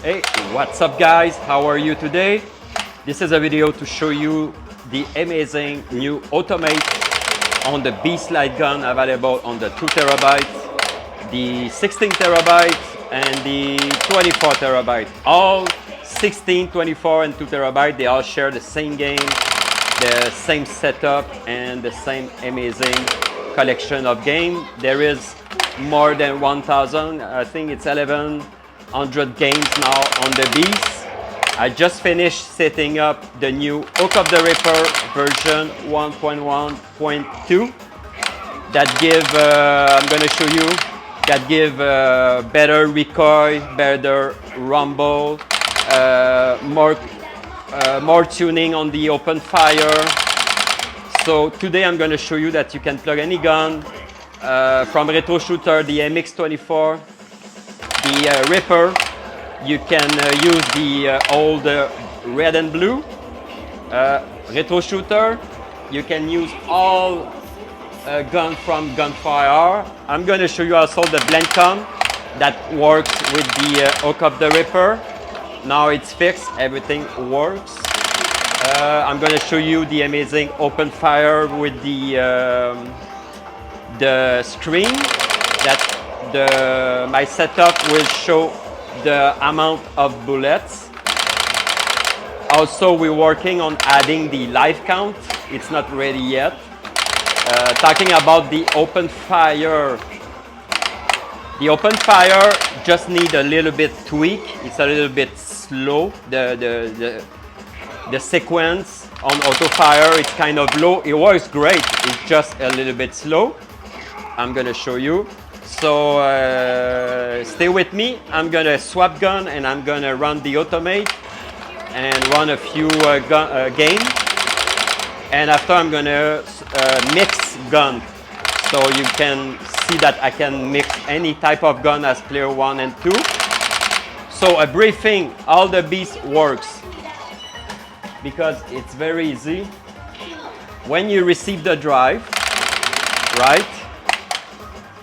Hey, what's up guys? How are you today? This is a video to show you the amazing new automate on the Beast light gun available on the 2TB, the 16TB and the 24TB. All 16, 24 and 2TB, they all share the same game, the same setup and the same amazing collection of game. There is more than 1,000, I think it's 1,100 games now on the Beast. I just finished setting up the new Hook of the Reaper version 1.1.2 that give, I'm going to show you, that give better recoil, better rumble, more tuning on the open fire. So today I'm going to show you that you can plug any gun from Retro Shooter, the MX24, the Reaper. You can use the old red and blue Retro Shooter. You can use all gun from Gun4IR. I'm going to show you also the Blamcon that works with the Hook of the Reaper. Now it's fixed, everything works. I'm going to show you the amazing open fire with the screen that my setup will show the amount of bullets. Also, we're working on adding the life count. It's not ready yet. Talking about the open fire. The open fire just need a little bit tweak. It's a little bit slow. The sequence on auto fire, it's kind of low. It works great. It's just a little bit slow. I'm gonna show you. So stay with me. I'm gonna swap gun and I'm gonna run the automate and run a few games. And after I'm gonna mix gun. So you can see that I can mix any type of gun as player 1 and 2. So a briefing, all the Beast works because it's very easy. When you receive the drive, right?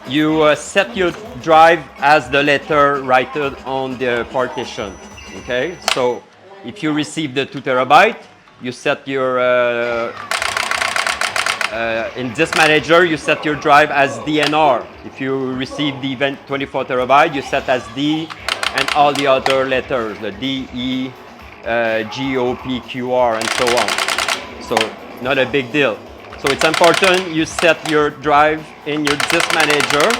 You set your drive as the letter written on the partition, okay? So if you receive the 2TB, you set your, in this manager, you set your drive as DNR. If you receive the event 24TB, you set as D and all the other letters, the D, E, G, O, P, Q, R, and so on. So not a big deal. So it's important you set your drive in your disk manager.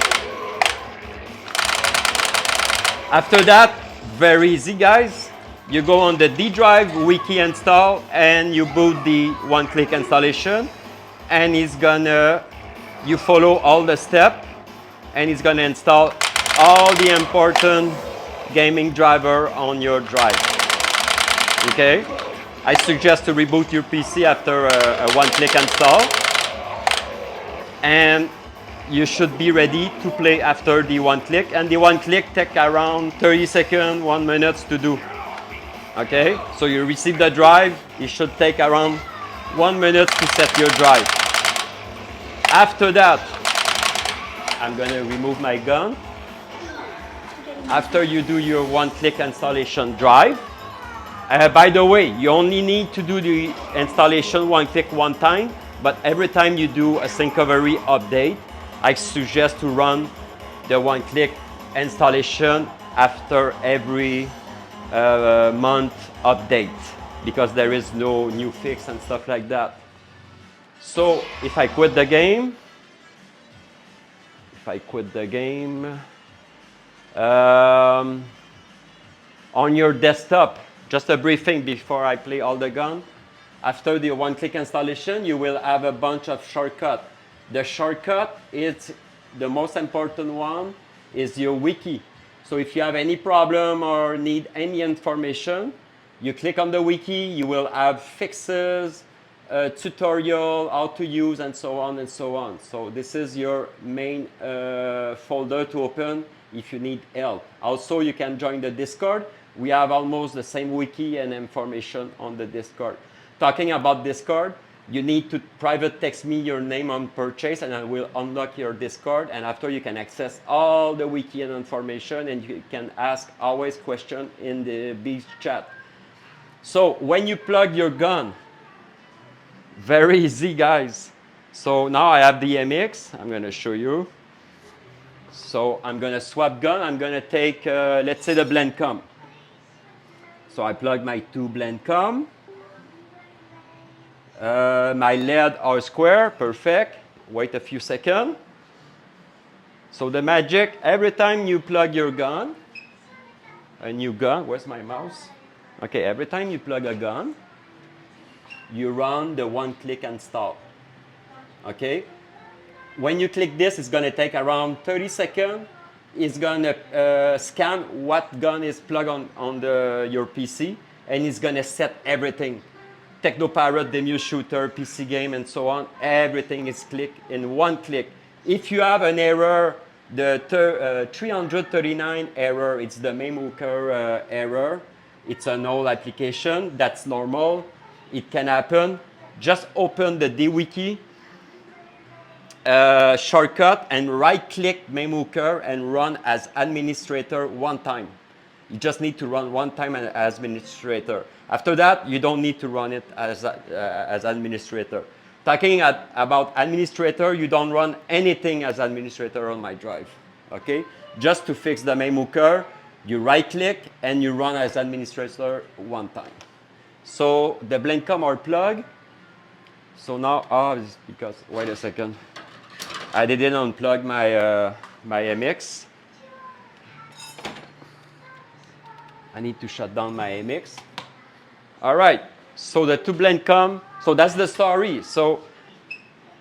After that, very easy guys. You go on the D drive, wiki install, and you boot the one-click installation. And it's gonna, you follow all the steps, and it's gonna install all the important gaming driver on your drive. Okay? I suggest to reboot your PC after a one-click install. And you should be ready to play after the one-click. And the one-click takes around 30 seconds, 1 minute to do. Okay? So you receive the drive. It should take around 1 minute to set your drive. After that, I'm going to remove my gun. After you do your one-click installation drive, by the way, you only need to do the installation one-click one time, but every time you do a Syncovery update, I suggest to run the one-click installation after every month update, because there is no new fix and stuff like that. So if I quit the game, on your desktop, just a briefing before I play all the gun. After the one-click installation, you will have a bunch of shortcuts. The shortcut is the most important one is your wiki. So if you have any problem or need any information, you click on the wiki, you will have fixes, tutorial, how to use, and so on and so on. So this is your main folder to open if you need help. Also, you can join the Discord. We have almost the same wiki and information on the Discord. Talking about Discord, you need to private text me your name on purchase, and I will unlock your Discord. And after, you can access all the wiki and information, and you can ask always question in the Beast chat. So when you plug your gun, very easy, guys. So now I have the MX. I'm going to show you. So I'm going to swap gun. I'm going to take, let's say, the Blamcon. So I plug my two Blamcon. My LED are square, perfect. Wait a few seconds. So the magic, every time you plug your gun, a new gun, where's my mouse? Okay, every time you plug a gun, you run the one-click install. Okay? When you click this, it's going to take around 30 seconds. It's going to scan what gun is plugged on your PC, and it's going to set everything. Technoparrot, Demu Shooter, PC game, and so on. Everything is clicked in one click. If you have an error, the 339 error, it's the MAME error. It's an old application. That's normal. It can happen. Just open the dwiki shortcut and right-click MAME and run as administrator one time. You just need to run one time as administrator. After that, you don't need to run it as administrator. Talking about administrator, you don't run anything as administrator on my drive. Okay? Just to fix the MAME, you right-click and you run as administrator one time. So the Blamcon are plugged. So now, it's because, wait a second. I didn't unplug my MX. I need to shut down my MX. All right, so the two Blamcon, so that's the story. So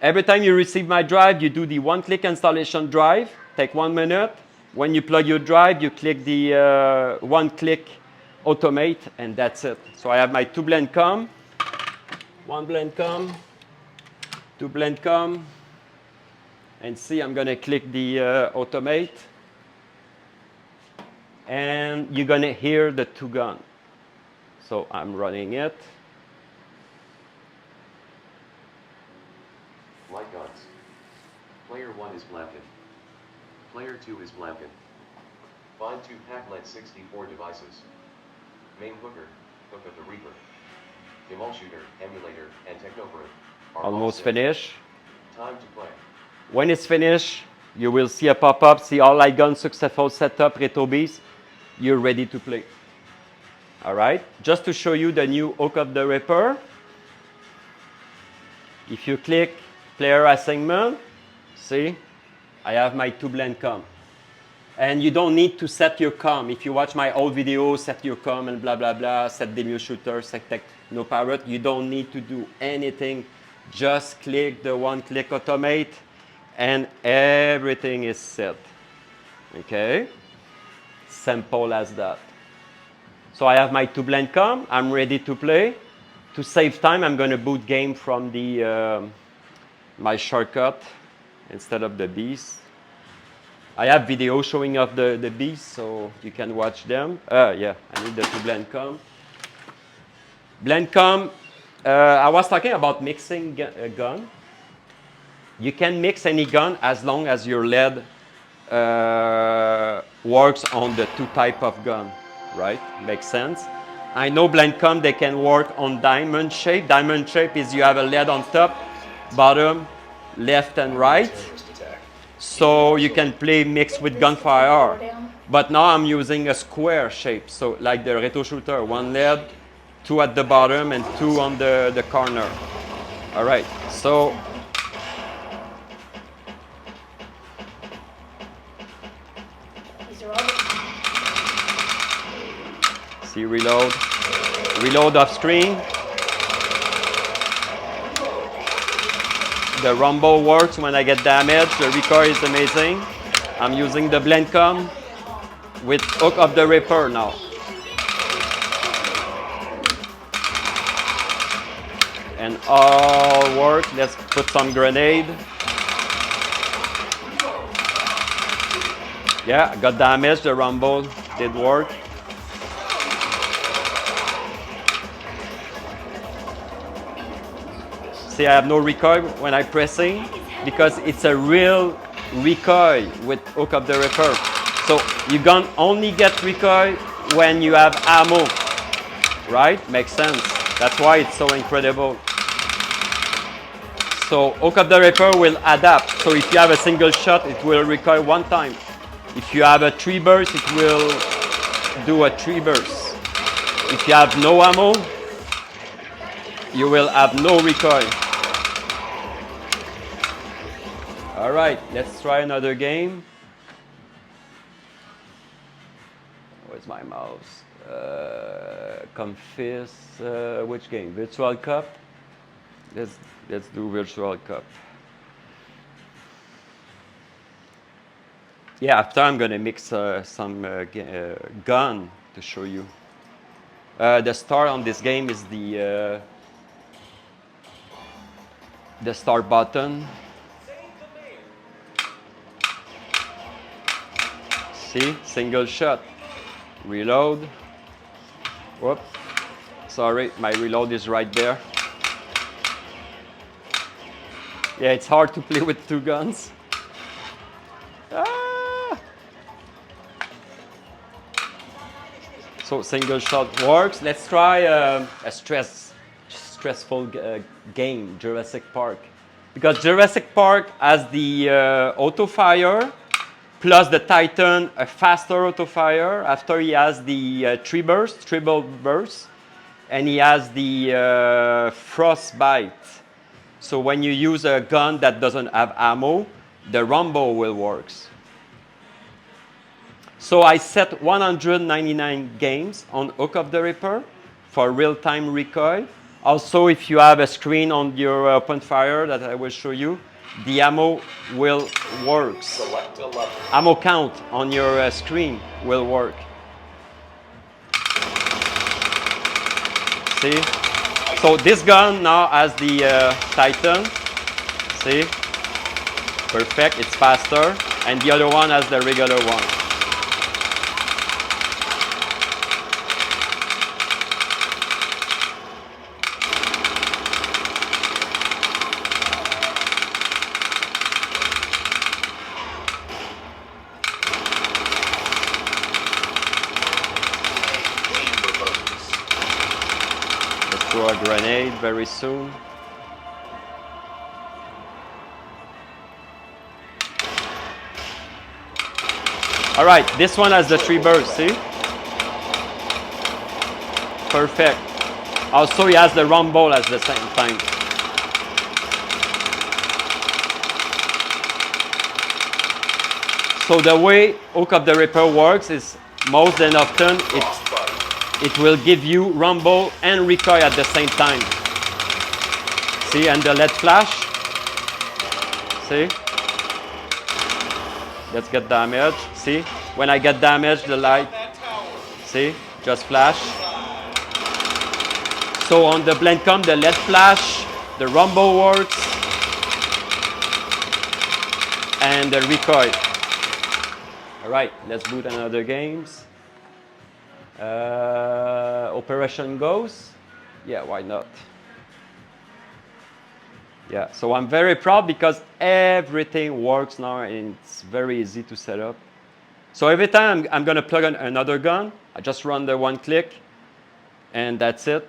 every time you receive my drive, you do the one-click installation drive, take 1 minute. When you plug your drive, you click the one-click automate, and that's it. So I have my two Blamcon, one Blamcon, two Blamcon, and see, I'm gonna click the automate, and you're gonna hear the two gun. So I'm running it. Light guns. Player 1 is Blamcon. Player 2 is Blamcon. Find 2 packlet 64 devices. Main hooker, hook of the Reaper. Emulation, emulator, and Technoparrot are almost finished. Time to play. When it's finished, you will see a pop-up, see all light gun successful setup, RetroBeast. You're ready to play. All right, just to show you the new hook of the Reaper. If you click player assignment, see, I have my two Blamcon. And you don't need to set your com. If you watch my old video, set your com and blah, blah, blah, set Demu Shooter, set Technoparrot, you don't need to do anything. Just click the one-click automate and everything is set. Okay? Simple as that. So I have my two Blamcon. I'm ready to play. To save time, I'm going to boot game from the my shortcut instead of the Beast. I have video showing off the Beast, so you can watch them. Yeah, I need the two Blamcon. Blamcon, I was talking about mixing a gun. You can mix any gun as long as your LED works on the two type of gun. Right? Makes sense. I know Blamcon, they can work on diamond shape. Diamond shape is you have a LED on top, bottom, left and right. So you can play mix with Gun4IR. But now I'm using a square shape. So like the Retro Shooter, one LED, two at the bottom and two on the corner. All right, so see, reload. Reload off screen. The rumble works when I get damaged. The recoil is amazing. I'm using the Blamcon with hook of the Reaper now. And all work. Let's put some grenade. Yeah, got damaged. The rumble did work. See, I have no recoil when I'm pressing because it's a real recoil with Hook of the Ripper. So you can only get recoil when you have ammo, right? Makes sense. That's why it's so incredible. So Hook of the Ripper will adapt. So if you have a single shot, it will recoil one time. If you have a 3 burst, it will do a 3 burst. If you have no ammo, you will have no recoil. All right, let's try another game. Where's my mouse? Confess, which game? Virtual Cup? Let's do Virtual Cup. Yeah, after I'm gonna mix some gun to show you. The star on this game is the start button. See, single shot. Reload. Whoop. Sorry, my reload is right there. Yeah, it's hard to play with 2 guns. Ah! So single shot works. Let's try a stressful game, Jurassic Park. Because Jurassic Park has the auto fire, plus the Titan, a faster auto fire. After he has the triple burst, and he has the frostbite. So when you use a gun that doesn't have ammo, the rumble will work. So I set 199 games on Hook of the Ripper for real-time recoil. Also, if you have a screen on your OpenFire that I will show you, the ammo will work. Ammo count on your screen will work. See? So this gun now has the Titan. See? Perfect, it's faster. And the other one has the regular one. Throw a grenade very soon. All right, this one has the 3 bursts, see? Perfect. Also, he has the rumble at the same time. So the way Hook of the Ripper works is most and often it will give you rumble and recoil at the same time. See, and the LED flash. See? Let's get damaged. See? When I get damaged, the light. See? Just flash. So on the Blamcon, the LED flash, the rumble works, and the recoil. All right, let's boot another games. Operation goes. Yeah, why not? Yeah, so I'm very proud because everything works now and it's very easy to set up. So every time I'm going to plug in another gun, I just run the 1 click and that's it.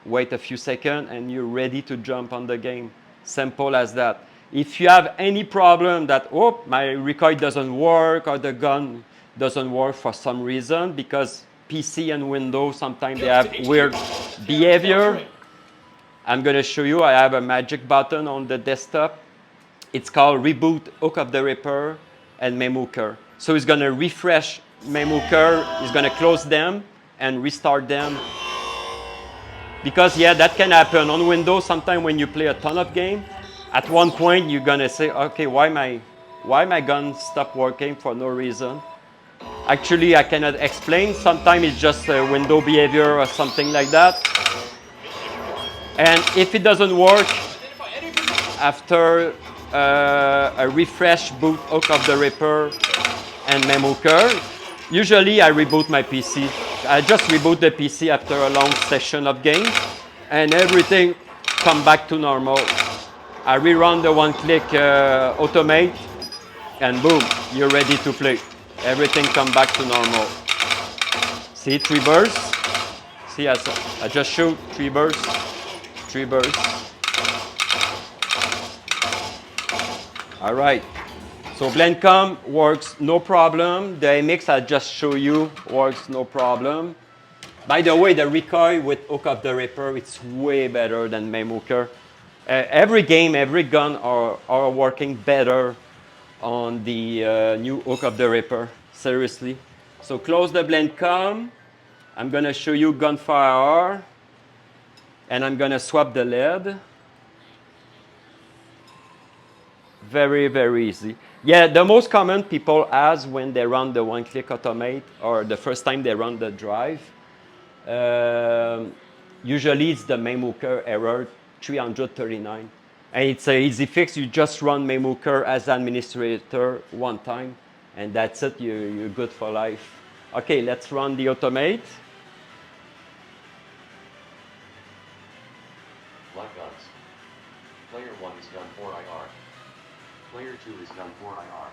Wait a few seconds and you're ready to jump on the game. Simple as that. If you have any problem that, oh, my recoil doesn't work or the gun doesn't work for some reason, because PC and Windows, sometimes they have weird behavior. I'm going to show you. I have a magic button on the desktop. It's called Reboot Hook of the Ripper and MAME Hooker. So it's going to refresh MAME Hooker. It's going to close them and restart them. Because, yeah, that can happen on Windows. Sometimes when you play a ton of games, at one point you're going to say, okay, why my gun stopped working for no reason? Actually, I cannot explain. Sometimes it's just a window behavior or something like that. And if it doesn't work after a refresh boot Hook of the Ripper and MAME Hooker, usually I reboot my PC. I just reboot the PC after a long session of games and everything come back to normal. I rerun the one-click automate, and boom, you're ready to play. Everything come back to normal. See, 3 bursts. See, I just shoot 3 bursts, 3 bursts. All right. So Blamcon works no problem. The MX I just show you works no problem. By the way, the recoil with Hook of the Reaper, it's way better than MAME hooker. Every game, every gun are working better on the new Hook of the Reaper. Seriously. So close the Blamcon. I'm going to show you Gun4IR. And I'm going to swap the lead. Very, very easy. Yeah, the most common people ask when they run the one-click automate or the first time they run the drive. Usually it's the MAME hooker error 339. And it's an easy fix. You just run MAME hooker as administrator one time. And that's it. You're good for life. OK, let's run the automate. Black guns. Player 1 is Gun4IR. Player 2 is Gun4IR.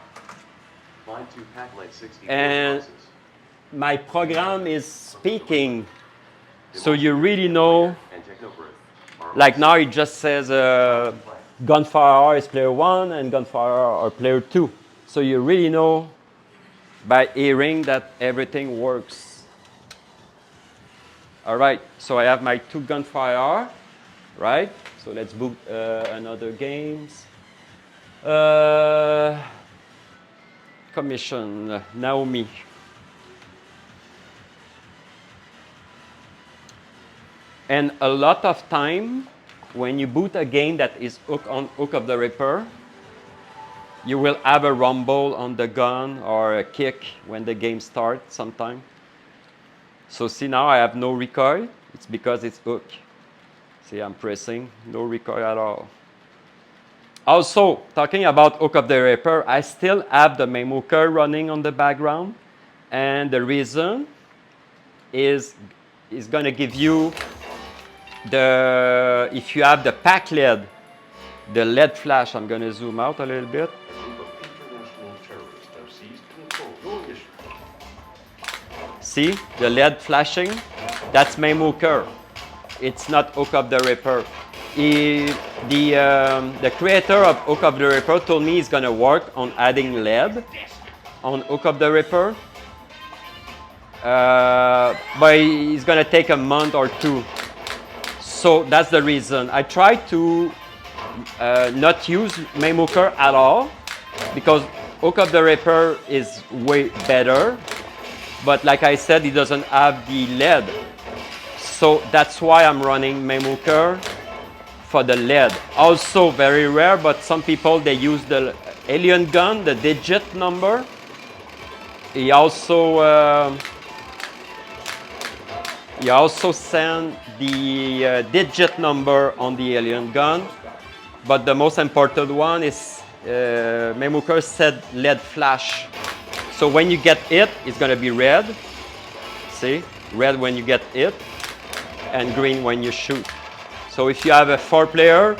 Find 2 pack-led 64 and devices. My program is speaking. So you really know, like now it just says Gun4IR is player 1 and Gun4IR are player 2. So you really know by hearing that everything works. All right, so I have my 2 Gun4IR, right? So let's boot another games. Commission, Naomi. And a lot of time, when you boot a game that is Hook of the Reaper, you will have a rumble on the gun or a kick when the game starts sometime. So see now I have no recoil. It's because it's hook. See, I'm pressing, no recoil at all. Also, talking about Hook of the Reaper, I still have the MAME hooker running on the background. And the reason is going to give you if you have the pack LED, the LED flash, I'm going to zoom out a little bit. See, the LED flashing, that's MAME hooker. It's not Hook of the Reaper. The creator of Hook of the Reaper told me he's going to work on adding LED on Hook of the Reaper. But it's going to take a month or 2. So that's the reason. I try to not use MAME hooker at all because Hook of the Reaper is way better. But like I said, it doesn't have the LED. So that's why I'm running MAME hooker for the LED. Also very rare, but some people, they use the alien gun, the digit number. He also send the digit number on the alien gun. But the most important one is MAME hooker said LED flash. So when you get it, it's going to be red. See? Red when you get it, and green when you shoot. So if you have a 4-player,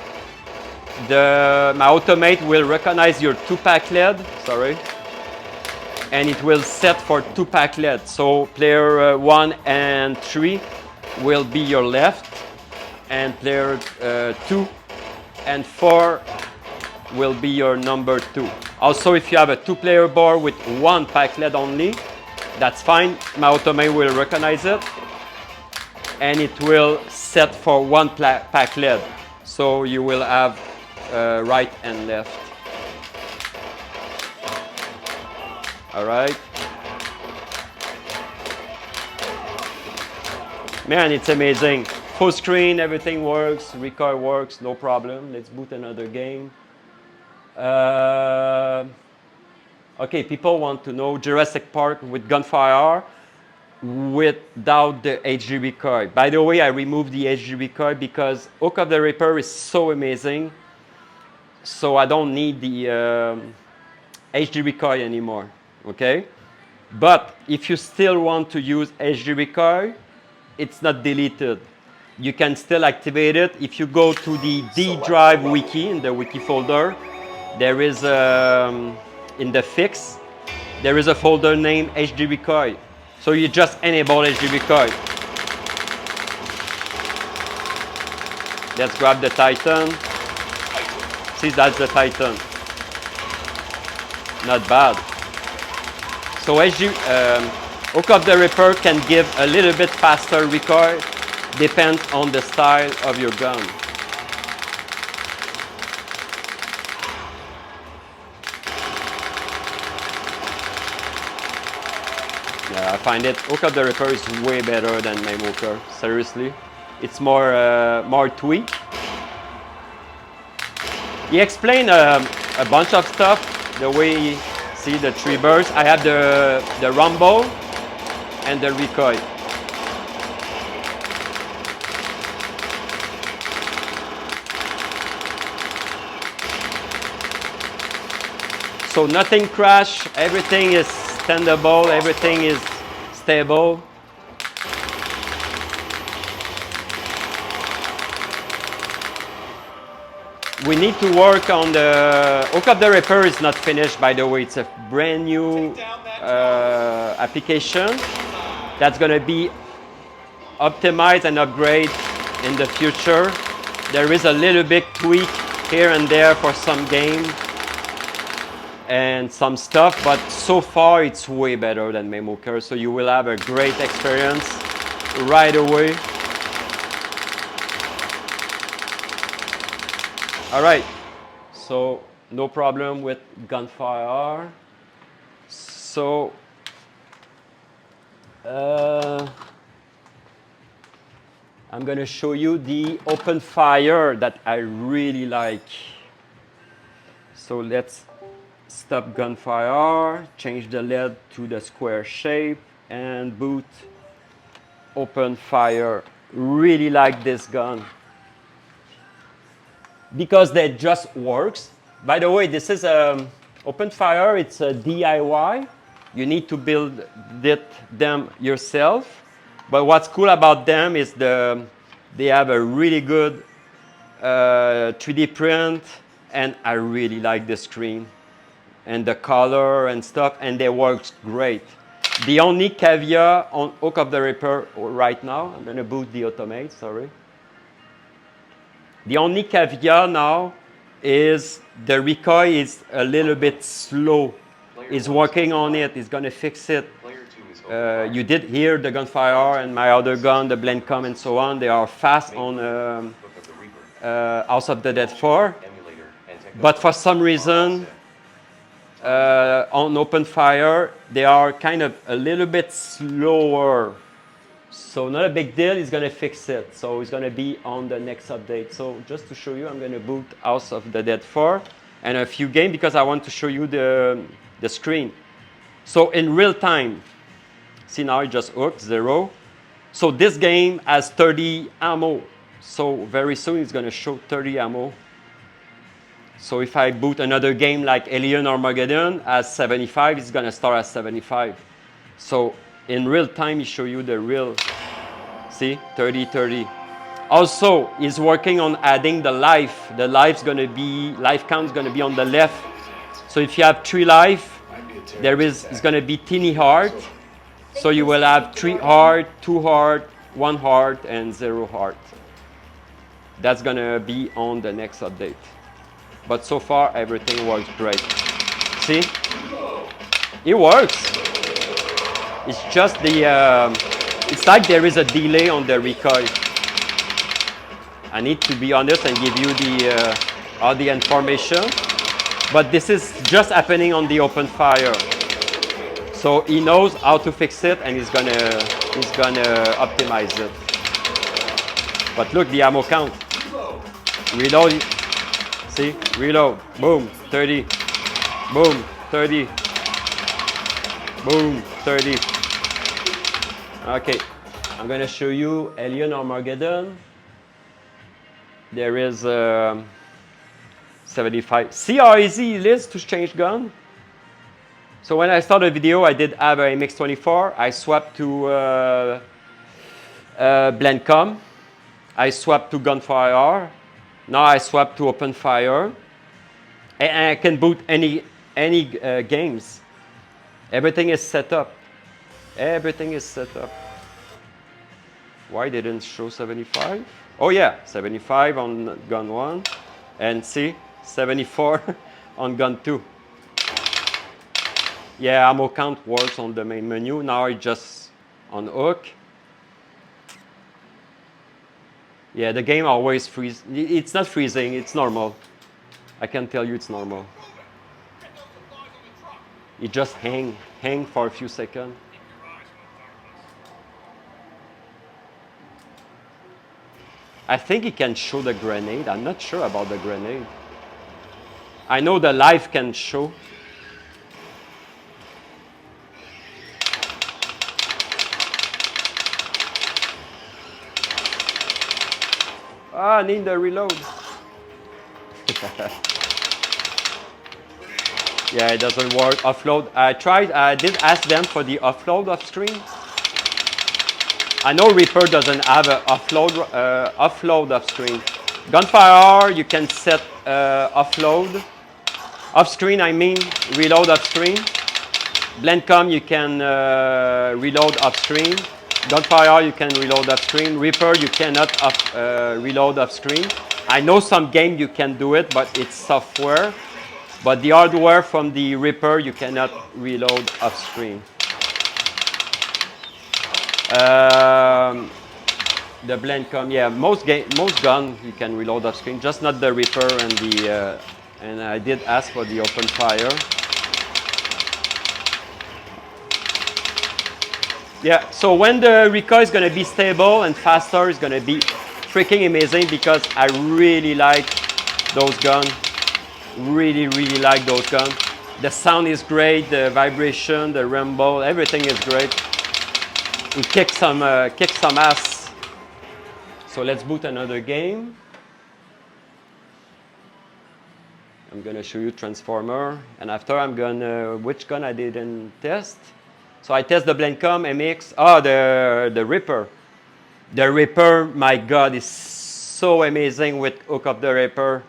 my automate will recognize your 2-pack LED, sorry, and it will set for 2-pack LED. So player 1 and 3 will be your left, and player 2 and 4 will be your number 2. Also, if you have a 2-player board with 1 pack LED only, that's fine. My automate will recognize it, and it will set for 1 pack LED. So you will have right and left. All right. Man, it's amazing. Full screen, everything works, recoil works, no problem. Let's boot another game. Okay, people want to know Jurassic Park with Gun4IR without the HD recoil. By the way, I removed the HD recoil because Hook of the Reaper is so amazing. So I don't need the HD recoil anymore, okay? But if you still want to use HD recoil, it's not deleted. you can still activate it. If you go to the D drive wiki, in the wiki folder, there is in the fix, there is a folder named HDB coil. So you just enable HDB coil. Let's grab the Titan. See, that's the Titan. Not bad. So hook up the Reaper can give a little bit faster recoil, depends on the style of your gun. Yeah, I find it, hook up the Reaper is way better than MAME hooker, seriously. It's more tweak. He explained a bunch of stuff, the way he see the three bursts. I have the rumble and the recoil. So nothing crash, everything is standable, everything is stable. We need to work on the hook up the Reaper is not finished, by the way. It's a brand new application that's going to be optimized and upgraded in the future. There is a little bit tweak here and there for some game and some stuff, but so far it's way better than MAME hooker. So you will have a great experience right away. All right, so no problem with Gun4IR. So I'm gonna show you the OpenFire that I really like. So let's stop Gun4IR, change the LED to the square shape, and boot OpenFire. Really like this gun, because that just works. By the way, this is OpenFire, it's a DIY. You need to build them yourself. But what's cool about them is they have a really good 3D print, and I really like the screen and the color and stuff, and they work great. The only caveat on hook up the Reaper right now, I'm gonna boot the automate, sorry. The only caveat now is the recoil is a little bit slow. He's working on it, he's gonna fix it. You did hear the Gun4IR and my other gun, the Blamcon and so on, they are fast on House of the Dead 4. But for some reason, on OpenFire, they are kind of a little bit slower. So not a big deal, he's gonna fix it. So it's gonna be on the next update. So just to show you, I'm gonna boot House of the Dead 4 and a few games because I want to show you the screen. So in real time, see now it just hooked 0. So this game has 30 ammo. So very soon it's gonna show 30 ammo. So if I boot another game like Alien Armageddon as 75, it's gonna start at 75. So in real time, he show you the real, see, 30, 30. Also, he's working on adding the life. The life count is gonna be on the left. So if you have 3 life, it's gonna be teeny heart. So you will have 3 heart, 2 heart, 1 heart, and 0 heart. That's gonna be on the next update. But so far, everything works great. See? It works. It's just it's like there is a delay on the recoil. I need to be honest and give you all the information. But this is just happening on the OpenFire. So he knows how to fix it and he's gonna optimize it. But look, the ammo count. Reload. See, reload, boom, 30, boom, 30, boom, 30. Okay, I'm gonna show you Alien Armageddon. There is 75. See how easy it is to change gun? So when I started the video, I did have a MX24. I swapped to Blamcon. I swapped to Gun4IR. Now I swap to OpenFire. And I can boot any games. Everything is set up. Everything is set up. Why didn't show 75? Oh yeah, 75 on gun 1. And see, 74 on gun 2. Yeah, ammo count works on the main menu. Now I just on hook. Yeah, the game always freezes. It's not freezing, it's normal. I can tell you it's normal. It just hang for a few seconds. I think it can show the grenade. I'm not sure about the grenade. I know the live can show. Ah, I need the reload. Yeah, it doesn't work. Offload. I did ask them for the offload off screen. I know Reaper doesn't have an offload off screen. Gun4IR, you can set offload. Off screen, I mean, reload off screen. Blamcon, you can reload off screen. Gun4IR, you can reload off screen. Reaper, you cannot reload off screen. I know some game you can do it, but it's software. But the hardware from the Reaper, you cannot reload off screen. The Blamcon, yeah, most gun you can reload off screen, just not the Reaper and the. And I did ask for the OpenFire. Yeah, so when the recoil is going to be stable and faster, it's going to be freaking amazing because I really like those guns. Really like those guns. The sound is great, the vibration, the rumble, everything is great. It kicks some ass. So let's boot another game. I'm gonna show you Transformer, and after I'm gonna which gun I didn't test. So I test the Blamcon-MX. Oh, the Reaper. The Reaper, my God, is so amazing with Hook of the Reaper.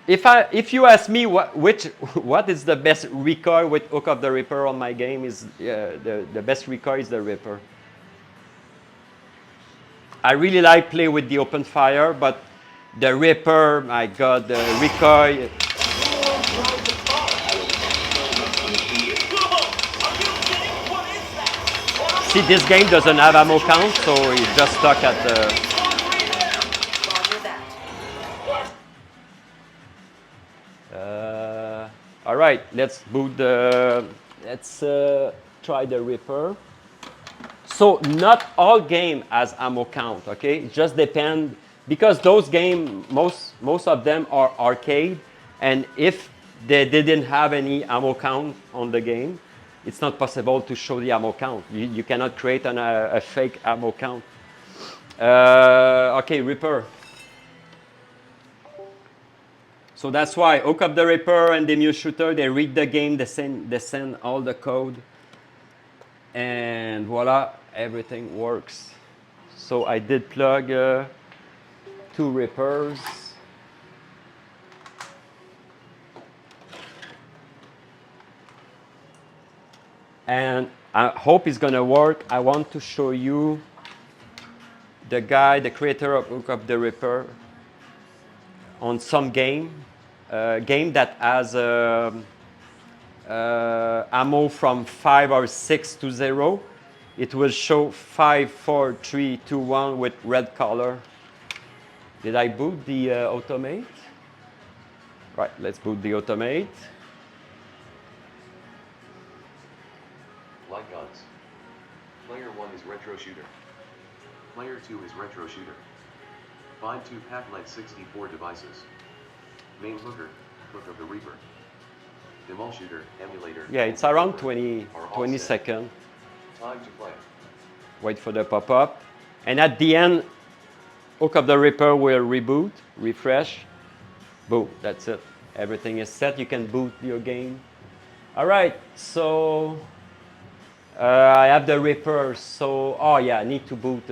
If you ask me what is the best recoil with Hook of the Reaper on my game, is the best recoil is the Reaper. I really like play with the OpenFire, but the Reaper, my God, the recoil. See, this game doesn't have ammo count, so it's just stuck at the. All right, let's boot the. Let's try the Reaper. So not all game has ammo count, okay? It just depends because those games, most of them are arcade, and if they didn't have any ammo count on the game, it's not possible to show the ammo count. You cannot create a fake ammo count. Okay, Reaper. So that's why Hook of the Reaper and the Mule Shooter, they read the game, they send all the code, and voila, everything works. So I did plug 2 Reapers. And I hope it's gonna work. I want to show you the guy, the creator of Hook of the Reaper, on some game that has ammo from 5 or 6 to 0. It will show 5, 4, 3, 2, 1 with red color. Did I boot the automate? Right, let's boot the automate. Light guns. Player 1 is Retro Shooter. Player 2 is Retro Shooter. Find 2 Packlet 64 devices. Main hooker, Hook of the Reaper. Demol shooter, emulator. Yeah, it's around 20 seconds. Time to play. Wait for the pop-up. And at the end, Hook of the Reaper will reboot, refresh. Boom, that's it. Everything is set. You can boot your game. All right, so I have the Reaper. So, oh yeah, I need to boot.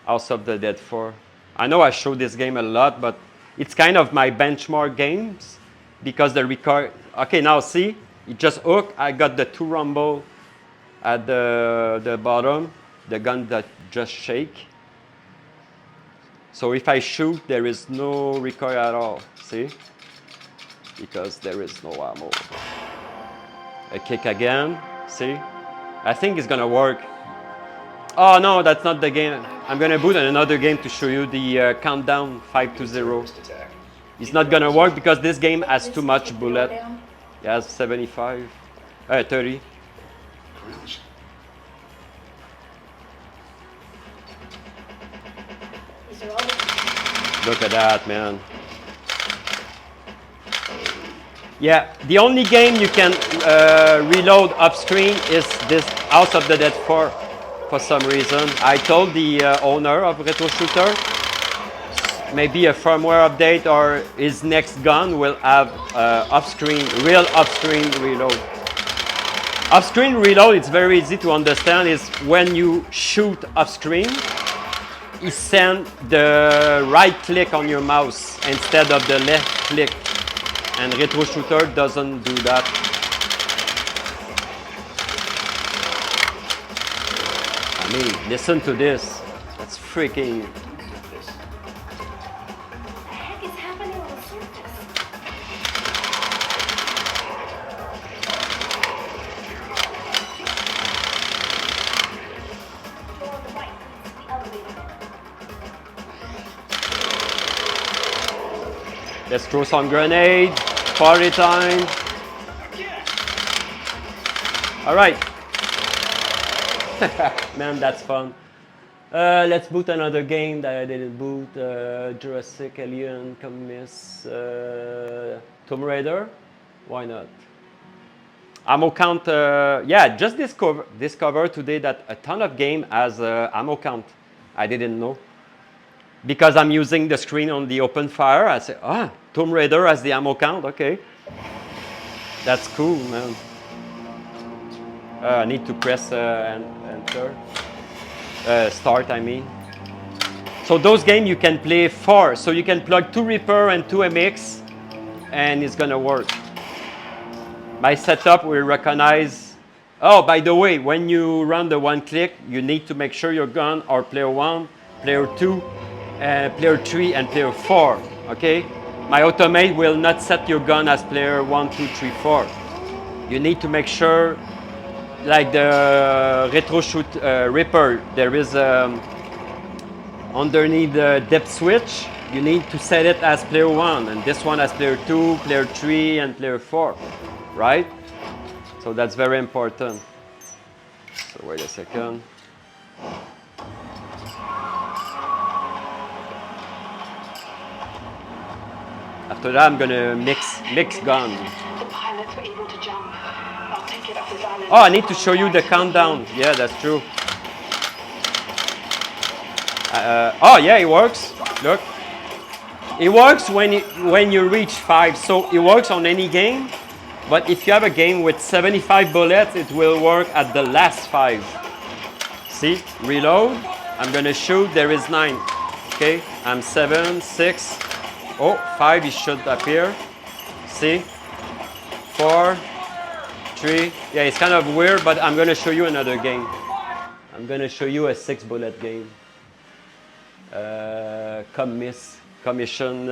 House of the Dead 4. I know I show this game a lot, but it's kind of my benchmark games because the record. Okay, now see, it just hook. I got the 2 rumble at the bottom, the gun that just shake. So if I shoot, there is no recoil at all. See, because there is no ammo. A kick again. See, I think it's gonna work. Oh no, that's not the game. I'm gonna boot another game to show you the countdown 5 to 0. It's not gonna work because this game has too much bullet. It has 75, 30. Look at that, man. Yeah, the only game you can reload off screen is this House of the Dead 4 for some reason. I told the owner of RetroShooter maybe a firmware update or his next gun will have real off-screen reload. Off-screen reload, it's very easy to understand, is when you shoot off-screen, you send the right click on your mouse instead of the left click. And RetroShooter doesn't do that. I mean, listen to this. That's freaking. What the heck is happening on the surface? Go on the right, it's the elevator. Let's throw some grenade. Party time. All right. Man, that's fun. Let's boot another game that I didn't boot. Jurassic, Alien, Communist, Tomb Raider. Why not? Ammo count. Yeah, just discover today that a ton of game has ammo count. I didn't know. Because I'm using the screen on the OpenFire, I say, Tomb Raider has the ammo count, okay. That's cool, man. I need to press enter. Start, I mean. So those games you can play 4. So you can plug 2 Reaper and 2 MX, and it's gonna work. My setup will recognize. Oh, by the way, when you run the 1 click, you need to make sure your gun are player 1, player 2, player 3 and player 4, okay? My automate will not set your gun as player 1, 2, 3, 4. You need to make sure, like the Reaper, there is underneath the depth switch, you need to set it as player 1, and this one as player 2, player 3, and player 4, right? So that's very important. So wait a second. After that, I'm gonna mix gun. The pilots were able to jump. I'll take it up this island. Oh, I need to show you the countdown. Yeah, that's true. Oh, yeah, it works. Look, it works when you reach 5. So it works on any game. But if you have a game with 75 bullets, it will work at the last 5. See, reload. I'm gonna shoot. There is 9. Okay, I'm 7, 6. Oh, 5 it should appear. See? 4, 3. Yeah, it's kind of weird, but I'm going to show you another game. I'm going to show you a 6 bullet game. Commission.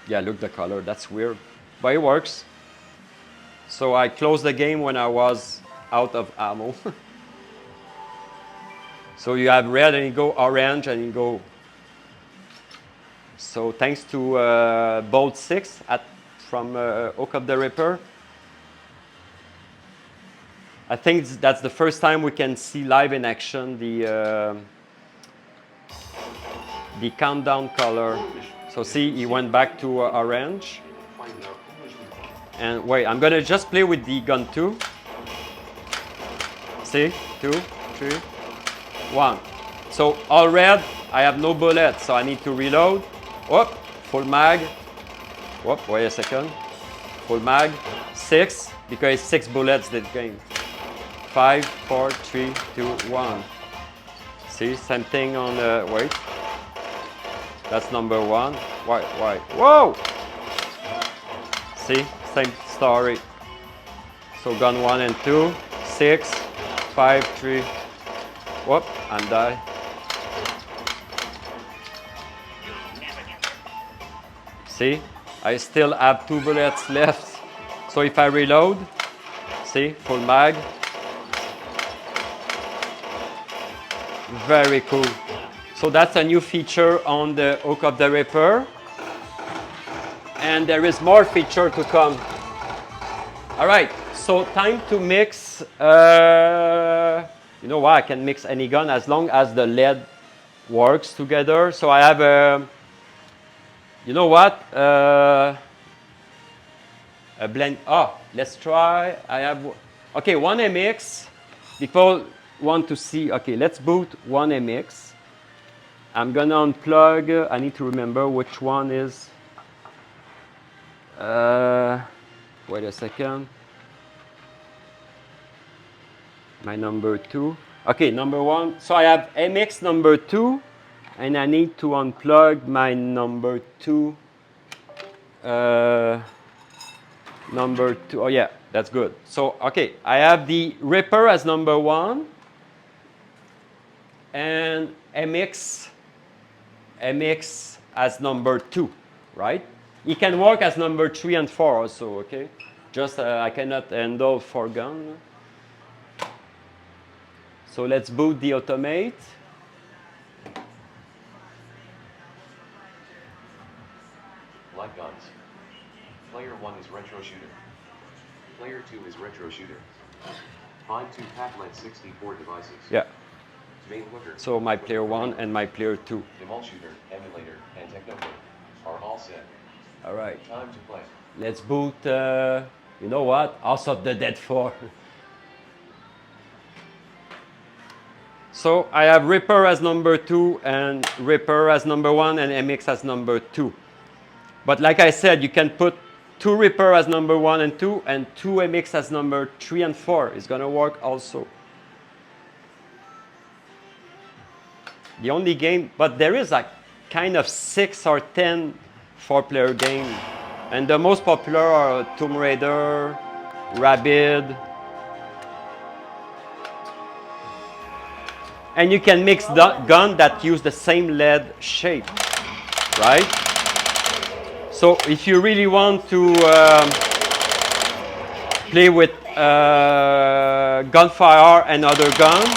Yeah, look the color. That's weird. But it works. So I closed the game when I was out of ammo. So you have red and you go orange and you go. So thanks to Bolt 6 from Hook of the Ripper. I think that's the first time we can see live in action the countdown color. So see, he went back to orange. And wait, I'm gonna just play with the gun 2. See, 2, 3. 1. So all red, I have no bullets, so I need to reload. Whoop, full mag. Whoop, wait a second. Full mag. 6, because it's 6 bullets that game. 5, 4, 3, 2, 1. See, same thing on the, wait. That's number 1. Why? Whoa! See, same story. So gun 1 and 2, 6, 5, 3. Whoop, and die. See, I still have 2 bullets left. So if I reload, see, full mag. Very cool. So that's a new feature on the Hook of the Reaper. And there is more feature to come. All right, so time to mix. You know what? I can mix any gun as long as the lead works together. So I have a, you know what? A blend. Oh, let's try. I have, okay, one MX. People want to see, okay, let's boot one MX. I'm gonna unplug. I need to remember which one is. Wait a second. My number 2. Okay, number 1. So I have MX number 2, and I need to unplug my number 2. Number 2. Oh yeah, that's good. So okay, I have the Reaper as number 1, and MX as number 2, right? It can work as number 3 and 4 also, okay? Just I cannot handle 4 guns. So let's boot the automate. Light guns. Player 1 is Retro Shooter. Player 2 is Retro Shooter. Find 2 Pac-Man 64 devices. Yeah. Main hooker. So my player 1 and my player 2. Emulation, emulator, and technophone are all set. All right. Time to play. Let's boot, you know what? House of the Dead 4. So I have Reaper as number 2 and Reaper as number 1 and MX as number 2. But like I said, you can put 2 Reaper as number 1 and 2 and 2 MX as number 3 and 4. It's gonna work also. The only game, but there is like kind of 6 or 10 4-player game. And the most popular are Tomb Raider, Rabid. And you can mix guns that use the same lead shape, right? So if you really want to play with gunfire and other guns,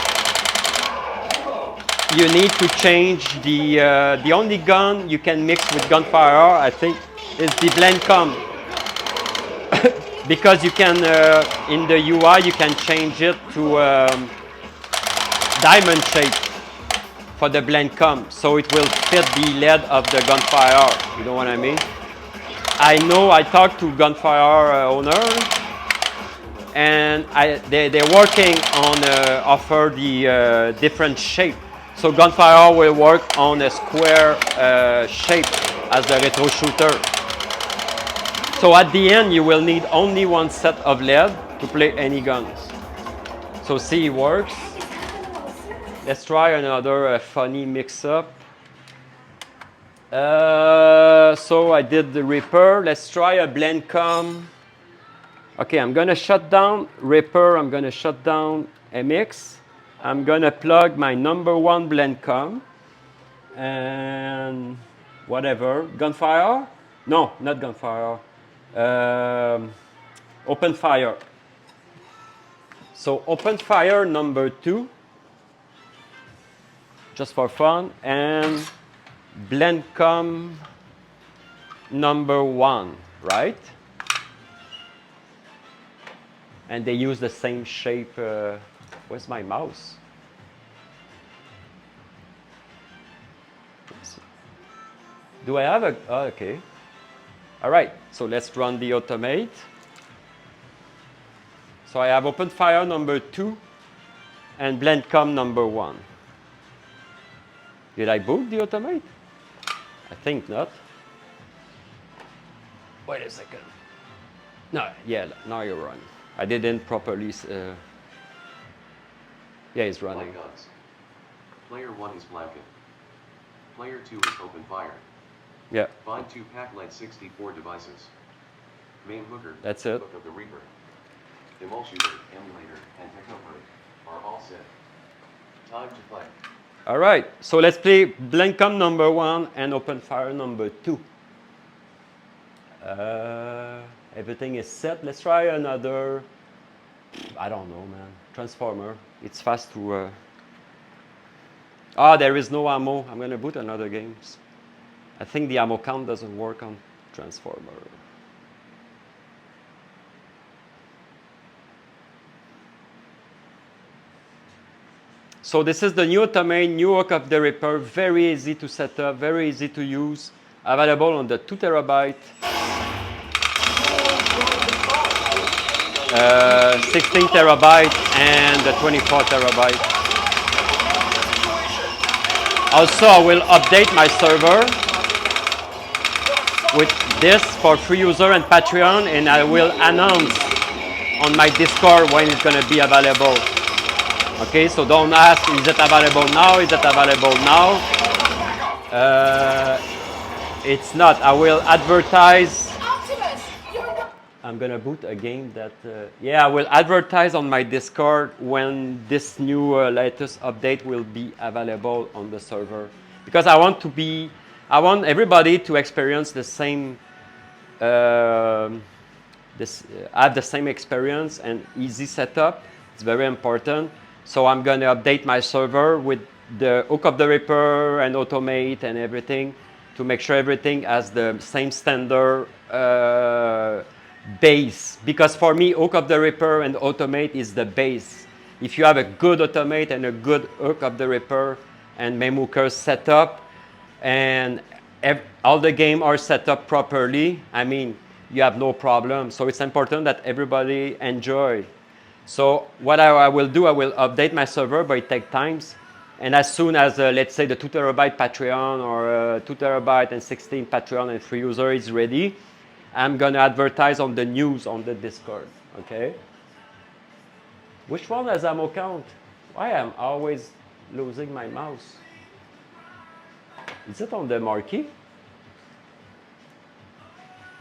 you need to change the only gun you can mix with gunfire, I think, is the Blamcon. Because you can, in the UI, you can change it to diamond shape for the Blamcon, so it will fit the lead of the gunfire. You know what I mean? I know I talked to gunfire owners, and they're working on offer the different shape. So gunfire will work on a square shape as the retro shooter. So at the end, you will need only one set of lead to play any guns. So see, it works. Let's try another funny mix-up. So I did the Reaper. Let's try a Blamcon. Okay, I'm gonna shut down Reaper. I'm gonna shut down MX. I'm gonna plug my number 1 Blamcon and whatever. Gunfire? No, not gunfire. OpenFire. So OpenFire number 2. Just for fun, and Blamcon number 1, right? And they use the same shape. Where's my mouse? Do I have a, oh, okay. All right, so let's run the automate. So I have OpenFire number 2 and Blamcon number 1. Did I boot the automate? I think not. Wait a second. No, yeah, now you're running. I didn't properly. Yeah, it's Light running. guns. Player 1 is Blamcon. Player 2 is OpenFire. Yeah. Find 2 packlet 64 devices. MAME hooker. That's it. Hook of the Reaper. Emulation, emulator, and technoperate are all set. Time to play. All right. So let's play Blamcon number 1 and OpenFire number 2. Everything is set. Let's try another. I don't know, man. Transformer. It's fast to. There is no ammo. I'm gonna boot another game. I think the ammo count doesn't work on Transformer. So this is the new automate, new hook of the Reaper. Very easy to set up, very easy to use. Available on the 2 terabyte, 16 terabyte, and the 24 terabyte. Also, I will update my server with this for free user and Patreon, and I will announce on my Discord when it's going to be available. Okay, so don't ask, is it available now? Is it available now? It's not. I will advertise. I'm going to boot a game that, I will advertise on my Discord when this new latest update will be available on the server. Because I want everybody to experience the same, have the same experience and easy setup. It's very important. So I'm going to update my server with the hook of the Reaper and automate and everything to make sure everything has the same standard base. Because for me, hook of the Reaper and automate is the base. If you have a good automate and a good hook of the Reaper and MAME hooker set up and all the game are set up properly, I mean, you have no problem. So it's important that everybody enjoy. So what I will do, I will update my server, but it takes time. And as soon as, let's say, the 2 terabyte Patreon or 2 terabyte and 16 Patreon and free user is ready, I'm going to advertise on the news on the Discord, okay? Which one has ammo count? Why am I always losing my mouse? Is it on the marquee?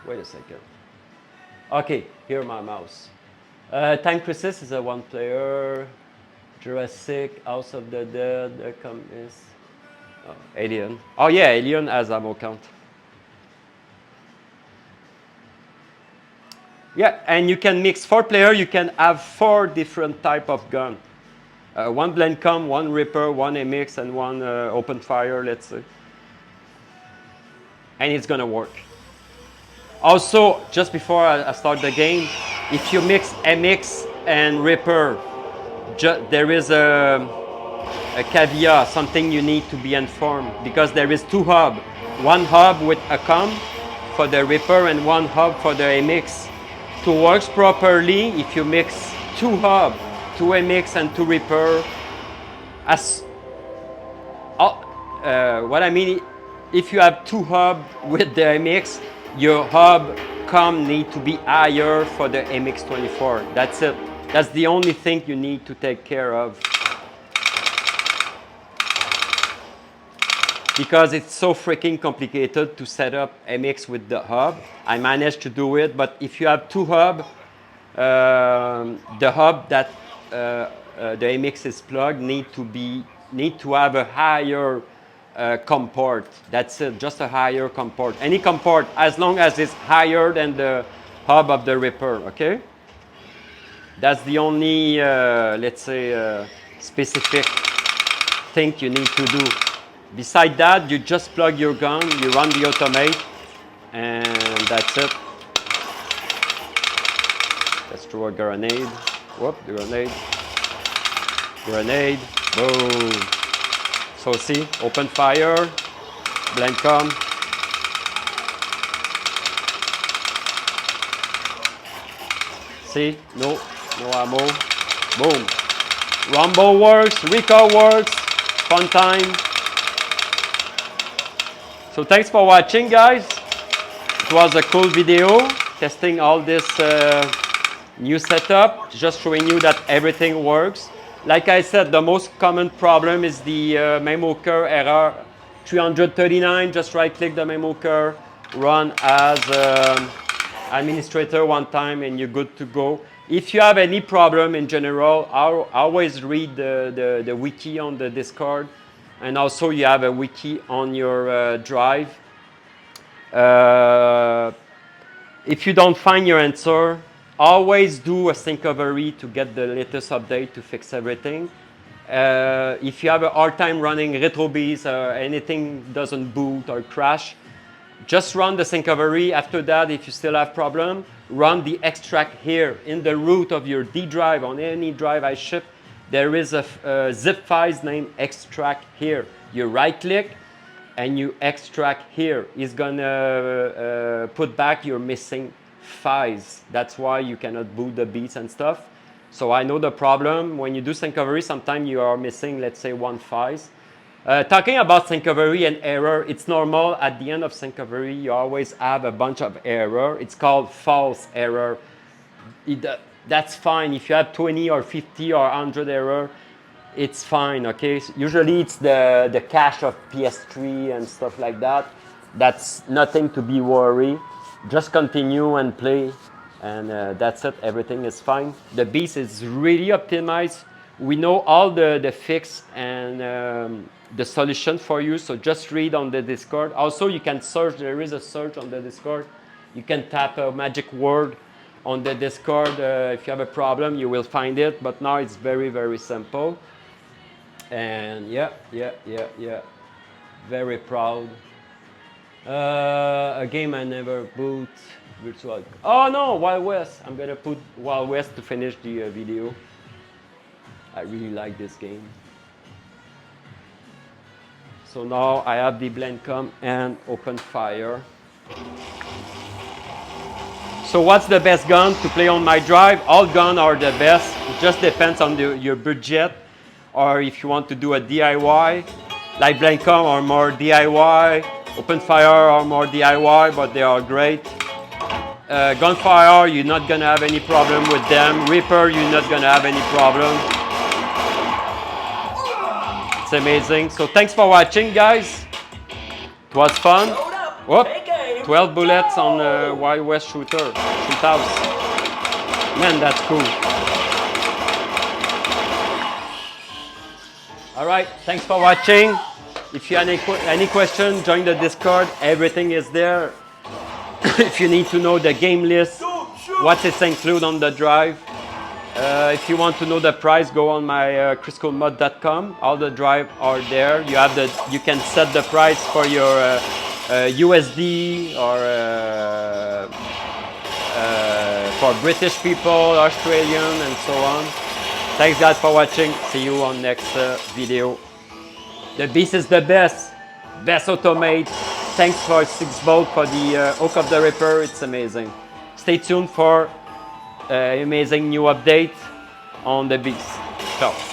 Wait a second. Okay, here my mouse. Time Crisis is a 1 player. Jurassic, House of the Dead, Alien. Oh yeah, Alien has ammo count. Yeah, and you can mix 4 player, you can have 4 different type of gun. 1 Blamcon, 1 Reaper, 1 MX, and 1 OpenFire, let's say. And it's gonna work. Also, just before I start the game, if you mix MX and Reaper, there is a caveat, something you need to be informed, because there is 2 hubs. 1 hub with a COM for the Reaper and 1 hub for the MX. To work properly, if you mix 2 hubs, 2 MX and 2 Reaper, what I mean, if you have 2 hubs with the MX, your hub COM need to be higher for the MX24. That's it. That's the only thing you need to take care of. Because it's so freaking complicated to set up MX with the hub. I managed to do it, but if you have 2 hubs, the hub that the MX is plugged need to have a higher COM port. That's it, just a higher COM port. Any COM port, as long as it's higher than the hub of the Reaper, okay? That's the only, let's say, specific thing you need to do. Beside that, you just plug your gun, you run the automate, and that's it. Let's throw a grenade. Whoop, the grenade. Grenade, boom. So see, open fire, Blamcon. See, no ammo. Boom. Rumble works, recall works, fun time. So thanks for watching, guys. It was a cool video, testing all this new setup, just showing you that everything works. Like I said, the most common problem is the MAME hooker error 339. Just right click the MAME hooker, run as administrator one time and you're good to go. If you have any problem in general, I'll always read the wiki on the Discord, and also you have a wiki on your drive. If you don't find your answer, always do a syncovery to get the latest update to fix everything. If you have a hard time running RetroBeast or anything doesn't boot or crash, just run the syncovery. After that, if you still have problem, run the extract here in the root of your D drive. On any drive I ship, there is a zip file named extract here. You right click and you extract here. It's gonna put back your missing files. That's why you cannot boot the beats and stuff. So I know the problem. When you do syncovery, sometimes you are missing, let's say, one file. Talking about syncovery and error, it's normal. At the end of syncovery, you always have a bunch of error. It's called false error. That's fine. If you have 20 or 50 or 100 error, it's fine, okay? So usually it's the cache of PS3 and stuff like that. That's nothing to be worried. Just continue and play, and that's it. Everything is fine. The beast is really optimized. We know all the fix and the solution for you, so just read on the Discord. Also, you can search. There is a search on the Discord. You can tap a magic word on the Discord. If you have a problem, you will find it. But now it's very, very simple. And yeah. Very proud. A game I never boot. Virtual. Oh no, Wild West. I'm gonna put Wild West to finish the video. I really like this game. So now I have the Blamcon and OpenFire. So what's the best gun to play on my drive? All guns are the best. It just depends on your budget, or if you want to do a DIY. Like Blamcon are more DIY, OpenFire are more DIY, but they are great. Gun4IR, you're not gonna have any problem with them. Reaper, you're not gonna have any problem. It's amazing. So thanks for watching, guys. It was fun. Whoop, 12 bullets on Wild West shooter. Shoothouse. Man, that's cool. All right, thanks for watching. If you have any question, join the Discord. Everything is there. If you need to know the game list, what is included on the drive. If you want to know the price, go on my Kriscoolmod.com. All the drive are there. You can set the price for your USD or for British people, Australian, and so on. Thanks guys for watching. See you on next video. The beast is the best automate. Thanks for 6V for the Hook of the Reaper. It's amazing. Stay tuned for amazing new update on the beast. Ciao.